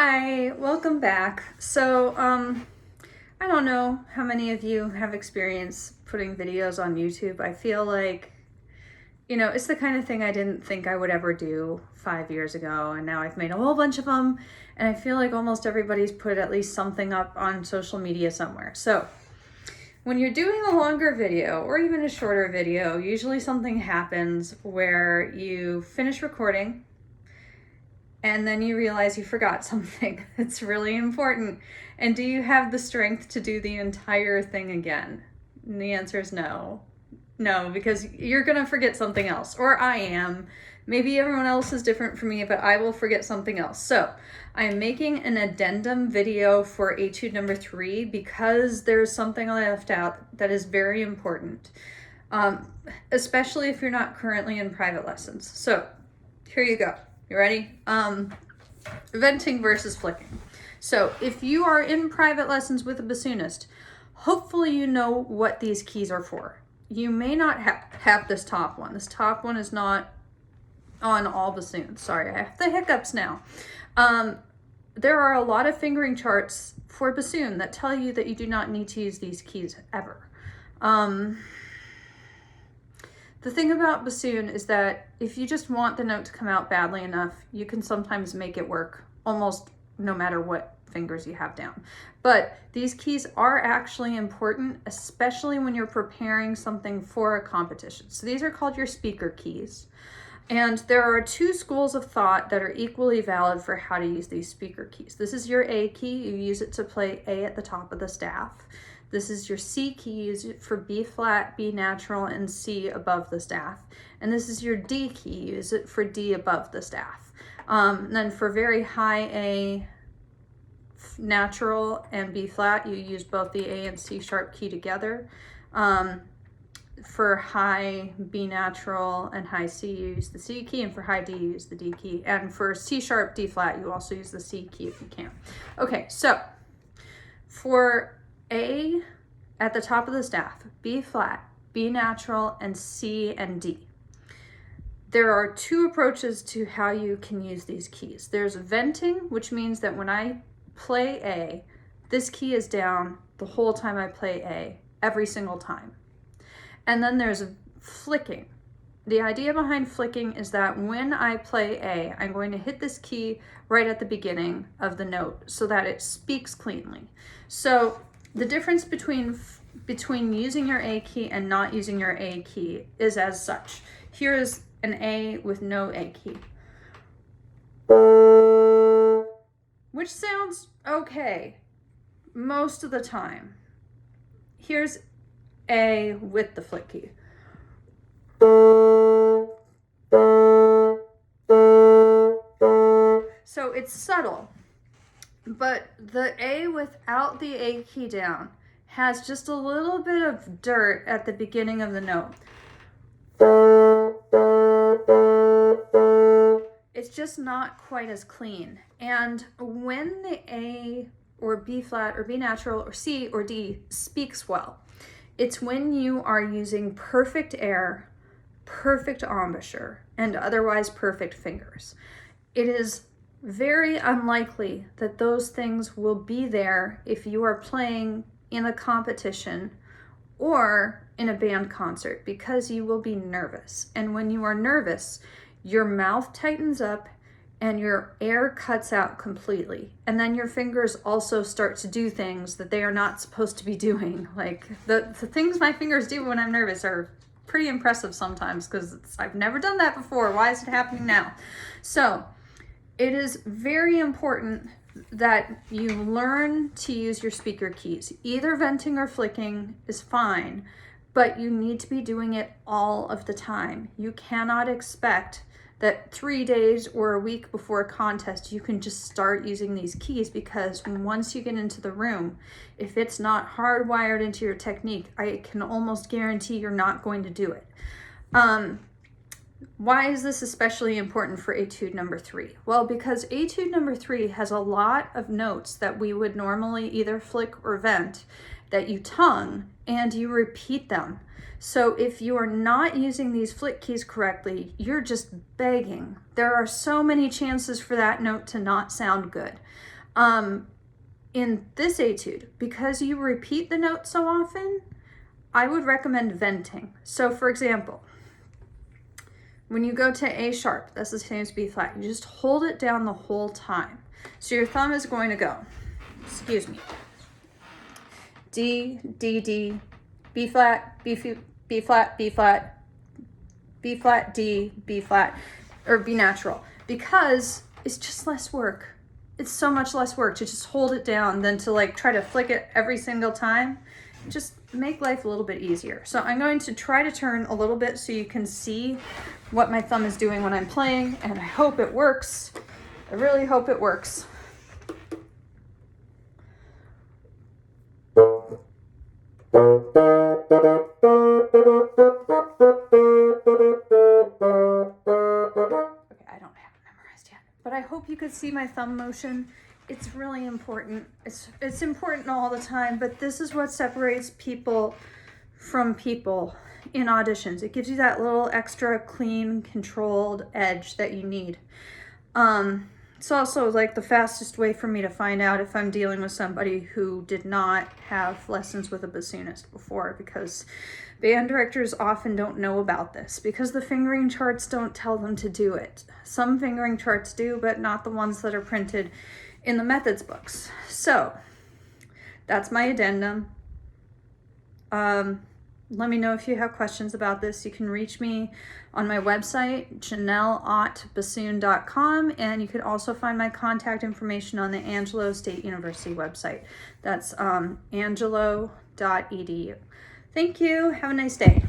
Hi, welcome back. I don't know how many of you have experience putting videos on YouTube. I feel like, it's the kind of thing I didn't think I would ever do 5 years ago, and now I've made a whole bunch of them, and I feel like almost everybody's put at least something up on social media somewhere. So, when you're doing a longer video or even a shorter video, usually something happens where you finish recording, and then you realize you forgot something that's really important. And do you have the strength to do the entire thing again? And the answer is no. No, because you're gonna forget something else, or I am. Maybe everyone else is different from me, but I will forget something else. So I'm making an addendum video for Etude number 3 because there's something I left out that is very important, especially if you're not currently in private lessons. So here you go. You ready? Venting versus flicking. So if you are in private lessons with a bassoonist, hopefully you know what these keys are for. You may not have this top one. This top one is not on all bassoons. Sorry, I have the hiccups now. There are a lot of fingering charts for bassoon that tell you that you do not need to use these keys ever. The thing about bassoon is that if you just want the note to come out badly enough, you can sometimes make it work almost no matter what fingers you have down. But these keys are actually important, especially when you're preparing something for a competition. So these are called your speaker keys. And there are two schools of thought that are equally valid for how to use these speaker keys. This is your A key. You use it to play A at the top of the staff. This is your C key, you use it for B flat, B natural, and C above the staff. And this is your D key, you use it for D above the staff. And then for very high A natural and B flat, you use both the A and C sharp key together. For high B natural and high C, you use the C key, and for high D, you use the D key. And for C sharp, D flat, you also use the C key if you can. Okay, so for A at the top of the staff, B flat, B natural, and C and D. There are two approaches to how you can use these keys. There's venting, which means that when I play A, this key is down the whole time I play A, every single time. And then there's flicking. The idea behind flicking is that when I play A, I'm going to hit this key right at the beginning of the note so that it speaks cleanly. So the difference between using your A key and not using your A key is as such. Here is an A with no A key, which sounds okay most of the time. Here's A with the flick key. So it's subtle. But the A without the A key down has just a little bit of dirt at the beginning of the note. It's just not quite as clean. And when the A or B flat or B natural or C or D speaks well, it's when you are using perfect air, perfect embouchure, and otherwise perfect fingers. It is very unlikely that those things will be there if you are playing in a competition or in a band concert, because you will be nervous. And when you are nervous, your mouth tightens up and your air cuts out completely. And then your fingers also start to do things that they are not supposed to be doing. Like the things my fingers do when I'm nervous are pretty impressive sometimes, because I've never done that before. Why is it happening now? So it is very important that you learn to use your speaker keys. Either venting or flicking is fine, but you need to be doing it all of the time. You cannot expect that 3 days or a week before a contest, you can just start using these keys, because once you get into the room, if it's not hardwired into your technique, I can almost guarantee you're not going to do it. Why is this especially important for Etude number 3? Well, because Etude number 3 has a lot of notes that we would normally either flick or vent that you tongue, and you repeat them. So if you are not using these flick keys correctly, you're just begging. There are so many chances for that note to not sound good. In this etude, because you repeat the note so often, I would recommend venting. So for example, when you go to A sharp, that's the same as B flat, you just hold it down the whole time. So your thumb is going to go, excuse me, D, D, D, B flat, B flat, B flat, B flat, B flat, D, B flat, or B natural, because it's just less work. It's so much less work to just hold it down than to like try to flick it every single time. Just make life a little bit easier. So I'm going to try to turn a little bit so you can see what my thumb is doing when I'm playing, and I hope it works. I really hope it works. But I hope you could see my thumb motion. It's really important. It's important all the time, but this is what separates people from people in auditions. It gives you that little extra clean, controlled edge that you need. It's also like the fastest way for me to find out if I'm dealing with somebody who did not have lessons with a bassoonist before, because band directors often don't know about this because the fingering charts don't tell them to do it. Some fingering charts do, but not the ones that are printed in the methods books. So that's my addendum. Let me know if you have questions about this. You can reach me on my website, janelle@bassoon.com, and you can also find my contact information on the Angelo State University website. That's angelo.edu. Thank you. Have a nice day.